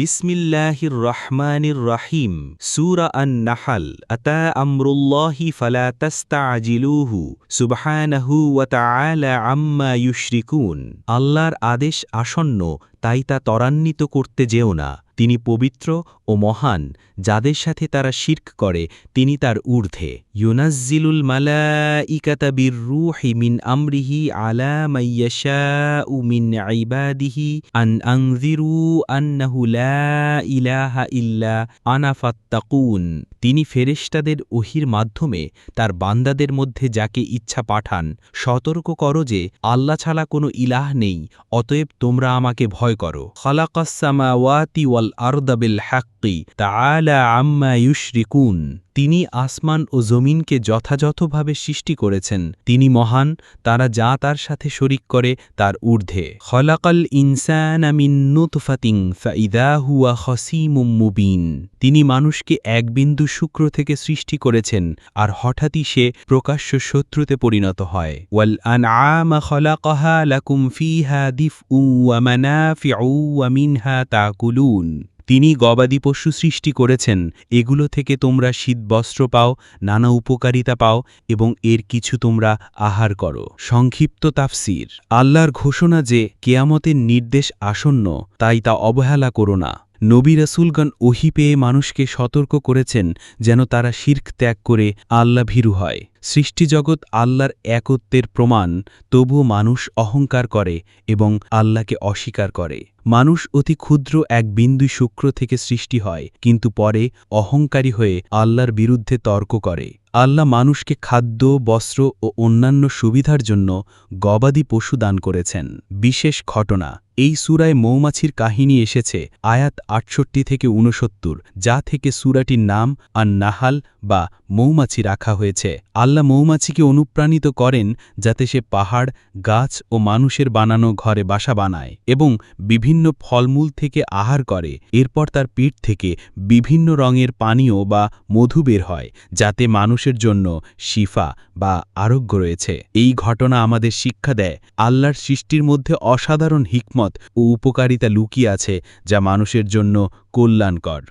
বিসমিল্লাহির রহমানির রহিম সূরা আন-নাহল আতা আমরুল্লাহি ফালা তাস্তাজিলুহু সুবহানাহু ওয়া তাআলা আম্মা ইউশরিকুন। আল্লাহর আদেশ আসন্ন, তাই তা ত্বরান্বিত করতে যেও না। তিনি পবিত্র ও মহান, যাদের সাথে তারা শিরক করে তিনি তার ঊর্ধ্বে। ইউনাজ্জিলুল মালাইকাতা বির-রূহি মিন আমরিহি আলা মান ইয়াশাউ মিন ইবাদিহি আন আনযিরু আন্নাহু লা ইলাহা ইল্লা আনা ফাত্তাকুন। তিনি ফেরেশতাদের ওহীর মাধ্যমে তার বান্দাদের মধ্যে যাকে ইচ্ছা পাঠান, সতর্ক করো যে আল্লাহ ছাড়া কোনো ইলাহ নেই, অতএব তোমরা আমাকে ভয় করো। খালাকাস সামাওয়াতি ওয়াল আরদা বিল হাক্কি তাআলা আম্মা ইউশরিকুন। তিনি আসমান ও জমিনকে যথাযথভাবে সৃষ্টি করেছেন, তিনি মহান, তারা যা তার সাথে শরিক করে তার ঊর্ধ্বে। খলাকাল ইনসানা মিন নুতফাতিন ফাইদা হুয়া খসীমুম মুবিন। তিনি মানুষকে এক বিন্দু শুক্র থেকে সৃষ্টি করেছেন, আর হঠাৎই সে প্রকাশ্য শত্রুতে পরিণত হয়। ওয়াল আনআমা খলাকাহা লাকুম ফিহা দিফউ ওয়া মানাফিউ ওয়া মিনহা তাকুলুন। তিনি গবাদি পশু সৃষ্টি করেছেন, এগুলো থেকে তোমরা শীতবস্ত্র পাও, নানা উপকারিতা পাও এবং এর কিছু তোমরা আহার করো। সংক্ষিপ্ত তাফসীর। আল্লাহর ঘোষণা যে কিয়ামতের নির্দেশ আসন্ন, তাই তা অবহেলা করো না। নবী রাসূলগণ ওহী পেয়ে মানুষকে সতর্ক করেছেন যেন তারা শিরক ত্যাগ করে আল্লাহ ভীরু হয়। সৃষ্টিজগৎ আল্লাহর একত্বের প্রমাণ, তবুও মানুষ অহংকার করে এবং আল্লাহকে অস্বীকার করে। মানুষ অতি ক্ষুদ্র এক বিন্দু শুক্র থেকে সৃষ্টি হয়, কিন্তু পরে অহংকারী হয়ে আল্লাহর বিরুদ্ধে তর্ক করে। আল্লাহ মানুষকে খাদ্য, বস্ত্র ও অন্যান্য সুবিধার জন্য গবাদি পশু দান করেছেন। বিশেষ ঘটনা। এই সূরায় মৌমাছির কাহিনী এসেছে আয়াত ৬৮ থেকে ৬৯, যা থেকে সূরাটির নাম আন-নাহল বা মৌমাছি রাখা হয়েছে। আল্লাহ মৌমাছিকে অনুপ্রাণিত করেন যাতে সে পাহাড়, গাছ ও মানুষের বানানো ঘরে বাসা বানায় এবং বিভিন্ন ফলমূল থেকে আহার করে। এরপর তার পিঠ থেকে বিভিন্ন রঙের পানীয় বা মধু বের হয়, যাতে মানুষের জন্য শিফা বা আরোগ্য রয়েছে। এই ঘটনা আমাদের শিক্ষা দেয় আল্লাহর সৃষ্টির মধ্যে অসাধারণ হিকমত ও উপকারিতা লুকিয়ে আছে, যা মানুষের জন্য কল্যাণকর।